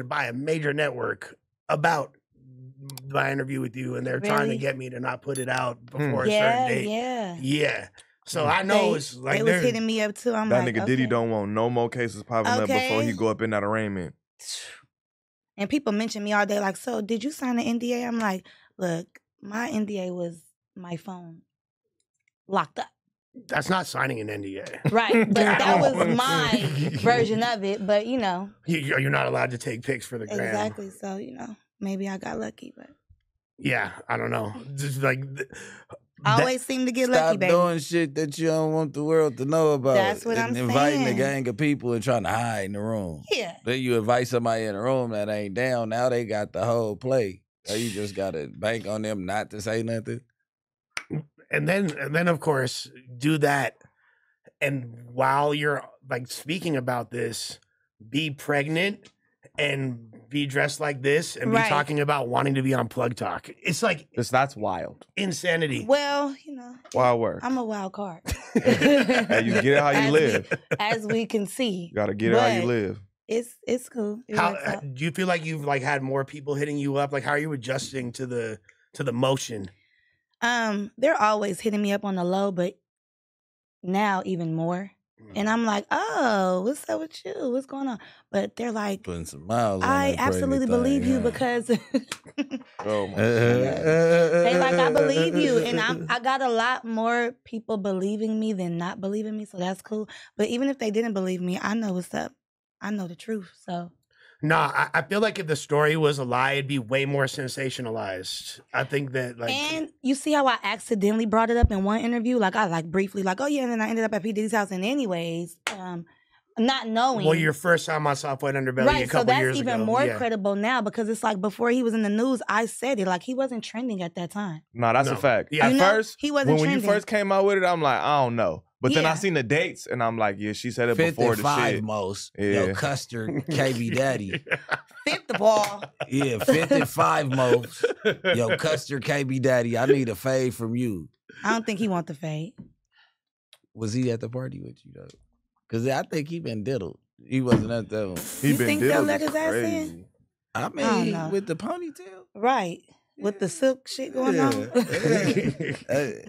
by a major network about my interview with you, and they're trying to get me to not put it out before a certain date. Yeah. So I know it's like they was hitting me up too. I'm that like, nigga Diddy don't want no more cases popping up before he go up in that arraignment. And people mention me all day like, so did you sign an NDA? I'm like, look, my NDA was my phone locked up. That's not signing an NDA. Right, but that was my version of it. But, you know. You're not allowed to take pics for the gram. Exactly. So, you know, maybe I got lucky, but. Yeah, I don't know. Just like... I always seem to get lucky, baby. Stop doing shit that you don't want the world to know about. That's what I'm inviting saying. a gang of people and trying to hide in the room. Yeah. Then you invite somebody in the room that ain't down. Now they got the whole play. So you just got to bank on them not to say nothing. And then of course, do that. And while you're like speaking about this, be pregnant and be dressed like this and be talking about wanting to be on Plug Talk. It's like that's wild. Insanity. Well, you know. Wild work. I'm a wild card. Hey, you get it how you live. As we can see. You gotta get it how you live. It's cool. How do you feel like you've like had more people hitting you up? Like how are you adjusting to the motion? They're always hitting me up on the low, but now even more. And I'm like, oh, what's up with you? What's going on? But they're like, putting some miles on I that absolutely pregnant believe thing, you huh? because Oh my they like, I believe you. And I got a lot more people believing me than not believing me, so that's cool. But even if they didn't believe me, I know what's up. I know the truth, so. Nah, I feel like if the story was a lie, it'd be way more sensationalized. I think that like... And you see how I accidentally brought it up in one interview? Like I like briefly like, oh yeah, and then I ended up at P. Diddy's house. And anyways, not knowing. Well, your first time on Soft White Underbelly a couple years ago. So that's even more credible now because it's like before he was in the news, I said it. Like he wasn't trending at that time. No, that's a fact. Yeah. At first, he wasn't when you trending. first came out with it, I'm like, I don't know. But then I seen the dates, and I'm like, yeah, she said it before the 55 shit. most. Yeah. Yo, Custer, KB Daddy. Fifth of all. Yeah, 55 most. Yo, Custer, KB Daddy, I need a fade from you. I don't think he want the fade. Was he at the party with you, though? Because I think he been diddled. He wasn't at that one. You think they'll let his ass in? I mean, with the ponytail. Right. With the silk shit going on.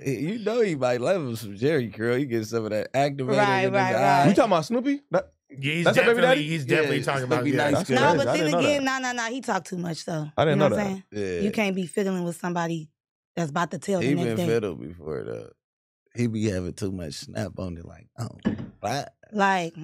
You know he might love him some Jerry curl. He gets some of that activated. Right. You talking about Snoopy? He's definitely talking about nice. No, but then again, no. He talked too much, though. I didn't know what that. I'm saying? Yeah. You can't be fiddling with somebody that's about to tell the He next been day. fiddled before, though. He be having too much snap on it, like, oh, what? Like,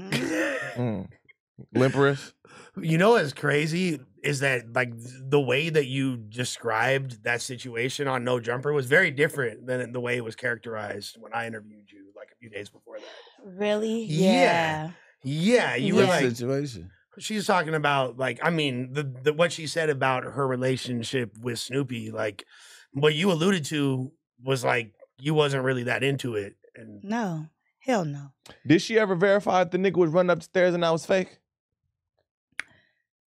Limperous. You know what's crazy is that like the way that you described that situation on No Jumper was very different than the way it was characterized when I interviewed you like a few days before that. Really? Yeah. You were like situation. She's talking about like I mean the what she said about her relationship with Snoopy, like what you alluded to was like you wasn't really that into it. And no, hell no. Did she ever verify if the nigga was running up the stairs and that was fake?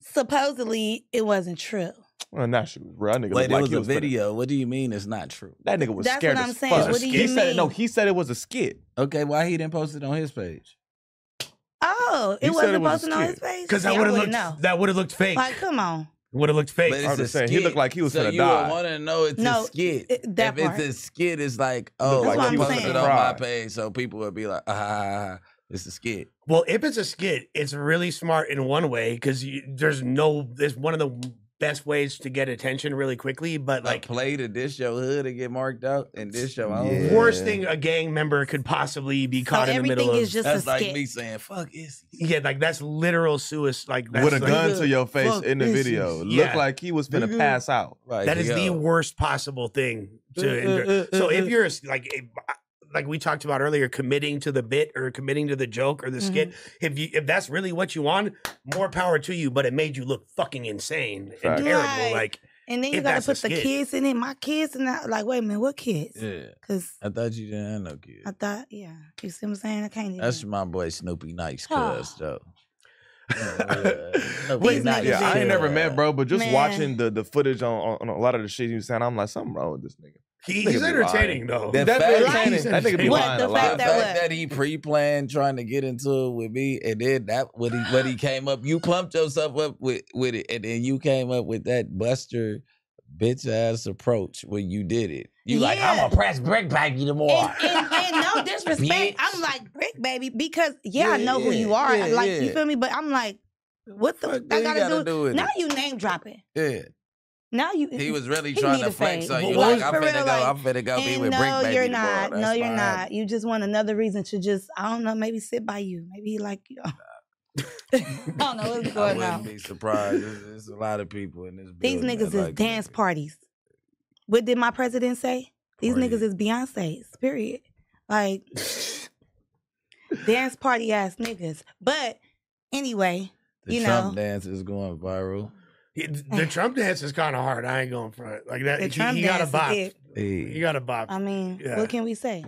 Supposedly, it wasn't true. Well, that shit was real. That nigga Wait, looked like it was he a was video. What do you mean it's not true? That nigga was That's scared what I'm as saying. fuck. What do you He said mean? no. He said it was a skit. Okay, why he didn't post it on his page? Oh, it He said wasn't it was a posted on his skit. page? because See, that I would have wouldn't looked know. that would have looked fake. Like, come on. Would have looked fake. But I'm it's a just saying, skit. he looked like he was so finna you die. would want to know it's No, a skit. that if part. it's a skit, it's like, oh, That's what I I'm posted saying. it on my Right. page, so people would be like, it's a skit. Well, if it's a skit, it's really smart in one way because there's one of the best ways to get attention really quickly. But Like, play to dish your hood and get marked out, and dish your own. Yeah. worst thing a gang member could possibly be caught in the middle everything of. is just That's a like skit. me saying, fuck Issy. Yeah, like that's literal suicide. Like that's With a like- gun to your face Fuck in the this video. is- Yeah. Looked like he was finna Nigga. pass out. Right, That is the yo. worst possible thing to endure. So if you're like we talked about earlier, committing to the bit or committing to the joke or the skit, if that's really what you want, more power to you. But it made you look fucking insane and Fact. terrible. Right. Like And then if you got that's to a put the skit. kids in it. My kids and that. Like, wait a minute, what kids? Yeah. Because I thought you didn't have no kids. I thought, yeah. You see what I'm saying? I can't even. That's my boy Snoopy Nice, cuz, Oh. though. Wait, niggas Yeah, I ain't is- never met, bro, but just Man. watching the footage on a lot of the shit you saying, I'm like, something wrong with this nigga. He's entertaining though. The That's fact- entertaining. That nigga be What, lying the a fact lot. The that fact that he pre-planned trying to get into it with me, and then that what he came up, you pumped yourself up with it, and then you came up with that Buster bitch ass approach when you did it. You like, Yeah. I'm gonna press brick baby tomorrow. And no disrespect, Bitch. I'm like, brick baby, because I Yeah, know who you yeah, are. yeah, like, yeah. you feel me? But I'm like, what the Fuck I you gotta do with now it. you name dropping. Yeah. Now you He was really he trying need to a flex fame. on you. Like, Like, I'm for finna real, go. like, I'm finna go be and with no, brick baby you're tomorrow. not. That's No, you're fine. not. You just want another reason to just, I don't know, maybe sit by you. Maybe like, I don't know what's I going wouldn't on. be surprised. There's a lot of people in this These building. niggas that is like dance it. parties. What did my president say? These Party. niggas is Beyonce's, period. Like, dance party ass niggas. But anyway, The you Trump know. dance is going viral. The Trump dance is kind of hard. I ain't going front like that. The Trump he got a dance is bop. it. He got a bop. I mean, Yeah. what can we say?